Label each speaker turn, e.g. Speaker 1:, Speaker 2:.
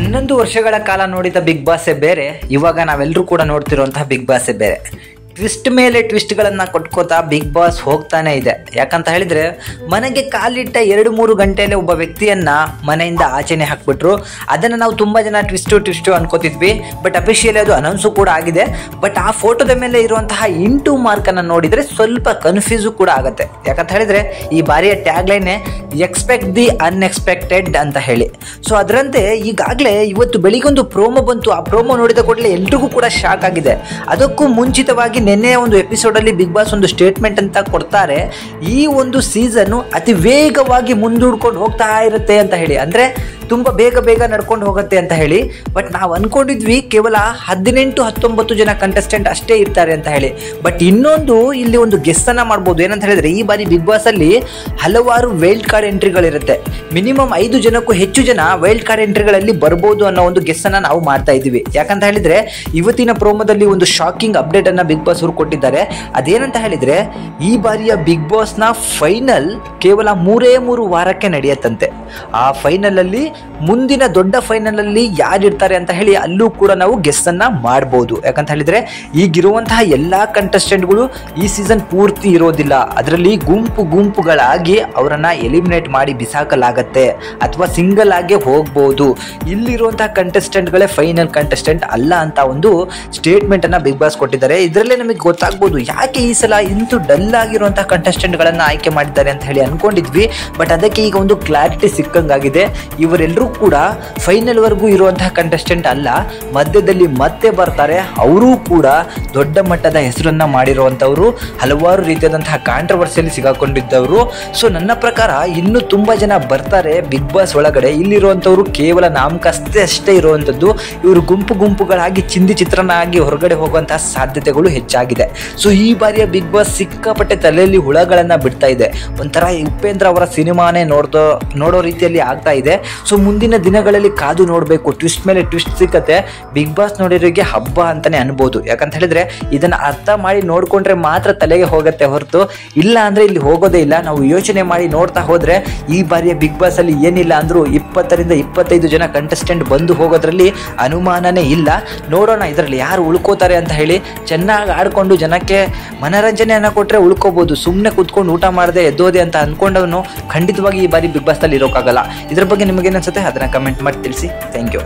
Speaker 1: 11 ವರ್ಷಗಳ ಕಾಲ ನೋಡಿದ ಬಿಗ್ ಬಾಸೇ ಬೇರೆ, ಇವಾಗ ನಾವೆಲ್ಲರೂ ಕೂಡ ನೋಡ್ತಿರುವಂತಹ ಬಿಗ್ ಬಾಸೇ ಬೇರೆ. ಟ್ವಿಸ್ಟ್ ಮೇಲೆ ಟ್ವಿಸ್ಟ್ಗಳನ್ನು ಕೊಟ್ಕೋತಾ ಬಿಗ್ ಬಾಸ್ ಹೋಗ್ತಾನೆ ಇದೆ. ಯಾಕಂತ ಹೇಳಿದ್ರೆ ಮನೆಗೆ ಕಾಲಿಟ್ಟ 2-3 ಗಂಟೆಯಲ್ಲಿ ಒಬ್ಬ ವ್ಯಕ್ತಿಯನ್ನ ಮನೆಯಿಂದ ಆಚೆನೆ ಹಾಕ್ಬಿಟ್ರು. ಅದನ್ನು ನಾವು ತುಂಬ ಜನ ಟ್ವಿಸ್ಟು ಅನ್ಕೋತಿದ್ವಿ. ಬಟ್ ಅಫಿಷಿಯಲಿ ಅದು ಅನೌನ್ಸು ಕೂಡ ಆಗಿದೆ. ಬಟ್ ಆ ಫೋಟೋದ ಮೇಲೆ ಇರುವಂತಹ ಇಂಟು ಮಾರ್ಕನ್ನು ನೋಡಿದರೆ ಸ್ವಲ್ಪ ಕನ್ಫ್ಯೂಸು ಕೂಡ ಆಗುತ್ತೆ. ಯಾಕಂತ ಹೇಳಿದ್ರೆ ಈ ಬಾರಿಯ ಟ್ಯಾಗ್ಲೈನೇ ಎಕ್ಸ್ಪೆಕ್ಟ್ ದಿ ಅನ್ಎಕ್ಸ್ಪೆಕ್ಟೆಡ್ ಅಂತ ಹೇಳಿ. ಸೊ ಅದರಂತೆ ಈಗಾಗಲೇ ಇವತ್ತು ಬೆಳಿಗೊಂದು ಪ್ರೋಮೋ ಬಂತು. ಆ ಪ್ರೋಮೋ ನೋಡಿದ ಕೂಡಲೇ ಎಲ್ರಿಗೂ ಕೂಡ ಶಾಕ್ ಆಗಿದೆ. ಅದಕ್ಕೂ ಮುಂಚಿತವಾಗಿ ನಿನ್ನೆ ಒಂದು ಎಪಿಸೋಡಲ್ಲಿ ಬಿಗ್ ಬಾಸ್ ಒಂದು ಸ್ಟೇಟ್ಮೆಂಟ್ ಅಂತ ಕೊಡ್ತಾರೆ, ಈ ಒಂದು ಸೀಸನ್ ಅತಿ ವೇಗವಾಗಿ ಮುಂದೂಡ್ಕೊಂಡು ಹೋಗ್ತಾ ಇರುತ್ತೆ ಅಂತ ಹೇಳಿ. ಅಂದರೆ ತುಂಬ ಬೇಗ ನಡ್ಕೊಂಡು ಹೋಗುತ್ತೆ ಅಂತ ಹೇಳಿ. ಬಟ್ ನಾವು ಅನ್ಕೊಂಡಿದ್ವಿ ಕೇವಲ 18-19 ಜನ ಕಂಟೆಸ್ಟೆಂಟ್ ಅಷ್ಟೇ ಇರ್ತಾರೆ ಅಂತ ಹೇಳಿ. ಬಟ್ ಇನ್ನೊಂದು ಇಲ್ಲಿ ಒಂದು ಗೆಸ್ ಅನ್ನ ಮಾಡ್ಬೋದು. ಏನಂತ ಹೇಳಿದ್ರೆ ಈ ಬಾರಿ ಬಿಗ್ ಬಾಸ್ ಅಲ್ಲಿ ಹಲವಾರು ವೈಲ್ಡ್ ಕಾರ್ಡ್ ಎಂಟ್ರಿಗಳಿರುತ್ತೆ. ಮಿನಿಮಮ್ 5 ಜನಕ್ಕೂ ಹೆಚ್ಚು ಜನ ವೈಲ್ಡ್ ಕಾರ್ಡ್ ಎಂಟ್ರಿಗಳಲ್ಲಿ ಬರ್ಬೋದು ಅನ್ನೋ ಒಂದು ಗೆಸ್ ಅನ್ನ ನಾವು ಮಾಡ್ತಾ ಇದ್ದೀವಿ. ಯಾಕಂತ ಹೇಳಿದ್ರೆ ಇವತ್ತಿನ ಪ್ರೋಮೋದಲ್ಲಿ ಒಂದು ಶಾಕಿಂಗ್ ಅಪ್ಡೇಟ್ ಅನ್ನ ಬಿಗ್ ಬಾಸ್ ಅವರು ಕೊಟ್ಟಿದ್ದಾರೆ. ಅದೇನಂತ ಹೇಳಿದ್ರೆ ಈ ಬಾರಿಯ ಬಿಗ್ ಬಾಸ್ ನ ಫೈನಲ್ ಕೇವಲ 3 ವಾರಕ್ಕೆ ನಡೆಯುತ್ತಂತೆ. ಆ ಫೈನಲ್ ಅಲ್ಲಿ ಮುಂದಿನ ದೊಡ್ಡ ಫೈನಲ್ ಅಲ್ಲಿ ಯಾರಿರ್ತಾರೆ ಅಂತ ಹೇಳಿ ಅಲ್ಲೂ ಕೂಡ ನಾವು ಗೆಸ್ ಅನ್ನ ಮಾಡಬಹುದು. ಯಾಕಂತ ಹೇಳಿದ್ರೆ ಈಗಿರುವಂತಹ ಎಲ್ಲಾ ಕಂಟೆಸ್ಟೆಂಟ್ಗಳು ಈ ಸೀಸನ್ ಪೂರ್ತಿ ಇರೋದಿಲ್ಲ. ಅದರಲ್ಲಿ ಗುಂಪುಗಳಾಗಿ ಅವರನ್ನ ಎಲಿಮಿನೇಟ್ ಮಾಡಿ ಬಿಸಾಕಲಾಗತ್ತೆ ಅಥವಾ ಸಿಂಗಲ್ ಆಗಿ ಹೋಗ್ಬಹುದು. ಇಲ್ಲಿರುವಂತಹ ಕಂಟೆಸ್ಟೆಂಟ್ಗಳೇ ಫೈನಲ್ ಕಂಟೆಸ್ಟೆಂಟ್ ಅಲ್ಲ ಅಂತ ಒಂದು ಸ್ಟೇಟ್ಮೆಂಟ್ ಅನ್ನ ಬಿಗ್ ಬಾಸ್ ಕೊಟ್ಟಿದ್ದಾರೆ. ಇದರಲ್ಲೇ ನಮಗೆ ಗೊತ್ತಾಗ್ಬೋದು ಯಾಕೆ ಈ ಸಲ ಇಂತೂ ಡಲ್ ಆಗಿರುವಂತಹ ಕಂಟೆಸ್ಟೆಂಟ್ ಗಳನ್ನ ಆಯ್ಕೆ ಮಾಡಿದ್ದಾರೆ ಅಂತ ಹೇಳಿ ಅನ್ಕೊಂಡಿದ್ವಿ. ಬಟ್ ಅದಕ್ಕೆ ಈಗ ಒಂದು ಕ್ಲಾರಿಟಿ ಸಿಕ್ಕಂಗಾಗಿದೆ. ಇವರೆಲ್ಲರೂ ಕೂಡ ಫೈನಲ್ ವರೆಗೂ ಇರುವಂತಹ ಕಂಟೆಸ್ಟೆಂಟ್ ಅಲ್ಲ, ಮಧ್ಯದಲ್ಲಿ ಮತ್ತೆ ಬರ್ತಾರೆ. ಅವರು ಕೂಡ ದೊಡ್ಡ ಮಟ್ಟದ ಹೆಸರನ್ನ ಮಾಡಿರುವಂತವ್ರು, ಹಲವಾರು ರೀತಿಯಾದಂತಹ ಕಾಂಟ್ರವರ್ಸಿಯಲ್ಲಿ ಸಿಗಾಕೊಂಡಿದ್ದವರು. ಸೊ ನನ್ನ ಪ್ರಕಾರ ಇನ್ನೂ ತುಂಬಾ ಜನ ಬರ್ತಾರೆ ಬಿಗ್ ಬಾಸ್ ಒಳಗಡೆ. ಇಲ್ಲಿರುವಂತವ್ರು ಕೇವಲ ನಾಮಕಷ್ಟೇ ಇರುವಂತದ್ದು. ಇವರು ಗುಂಪುಗಳಾಗಿ ಚಿತ್ರನ ಆಗಿ ಹೊರಗಡೆ ಹೋಗುವಂತಹ ಸಾಧ್ಯತೆಗಳು ಹೆಚ್ಚಾಗಿದೆ. ಸೊ ಈ ಬಾರಿಯ ಬಿಗ್ ಬಾಸ್ ಸಿಕ್ಕಾಪಟ್ಟೆ ತಲೆಯಲ್ಲಿ ಹುಳಗಳನ್ನ ಬಿಡ್ತಾ ಇದೆ. ಒಂಥರ ಉಪೇಂದ್ರ ಅವರ ಸಿನಿಮಾನೇ ನೋಡೋ ರೀತಿಯಲ್ಲಿ ಆಗ್ತಾ ಇದೆ. ಸೊ ಮುಂದಿನ ದಿನಗಳಲ್ಲಿ ಕಾದು ನೋಡಬೇಕು. ಟ್ವಿಸ್ಟ್ ಮೇಲೆ ಟ್ವಿಸ್ಟ್ ಸಿಕ್ಕತ್ತೆ. ಬಿಗ್ ಬಾಸ್ ನೋಡಿರೋರಿಗೆ ಹಬ್ಬ ಅಂತಾನೆ ಅನ್ಬೋದು. ಯಾಕಂತ ಹೇಳಿದ್ರೆ ಇದನ್ನ ಅರ್ಥ ಮಾಡಿ ನೋಡ್ಕೊಂಡ್ರೆ ಮಾತ್ರ ತಲೆಗೆ ಹೋಗುತ್ತೆ ಹೊರತು ಇಲ್ಲ ಅಂದ್ರೆ ಇಲ್ಲಿ ಹೋಗೋದೇ ಇಲ್ಲ. ನಾವು ಯೋಚನೆ ಮಾಡಿ ನೋಡ್ತಾ ಹೋದ್ರೆ ಈ ಬಾರಿಯ ಬಿಗ್ ಬಾಸ್ ಅಲ್ಲಿ ಏನಿಲ್ಲ ಅಂದ್ರೂ 20-25 ಜನ ಕಂಟೆಸ್ಟೆಂಟ್ ಬಂದು ಹೋಗೋದ್ರಲ್ಲಿ ಅನುಮಾನನೇ ಇಲ್ಲ. ನೋಡೋಣ ಇದರಲ್ಲಿ ಯಾರು ಉಳ್ಕೋತಾರೆ ಅಂತ ಹೇಳಿ. ಚೆನ್ನಾಗಿ ಆಡ್ಕೊಂಡು ಜನಕ್ಕೆ ಮನರಂಜನೆಯನ್ನ ಕೊಟ್ರೆ ಉಳ್ಕೋಬಹುದು. ಸುಮ್ಮನೆ ಕೂತ್ಕೊಂಡು ಊಟ ಮಾಡದೆ ಎದ್ದೋದೆ ಅಂತ ಅನ್ಕೊಂಡವನು ಖಂಡಿತವಾಗಿ ಈ ಬಾರಿ ಬಿಗ್ ಬಾಸ್ ಅಲ್ಲಿ ಇರೋಕ್ಕಾಗಲ್ಲ. ಇದ್ರ ಬಗ್ಗೆ ನಿಮಗೇನು ಅನ್ಸುತ್ತೆ ಅದನ್ನ ಕಮೆಂಟ್ ಮಾಡಿ ತಿಳಿಸಿ. Thank you.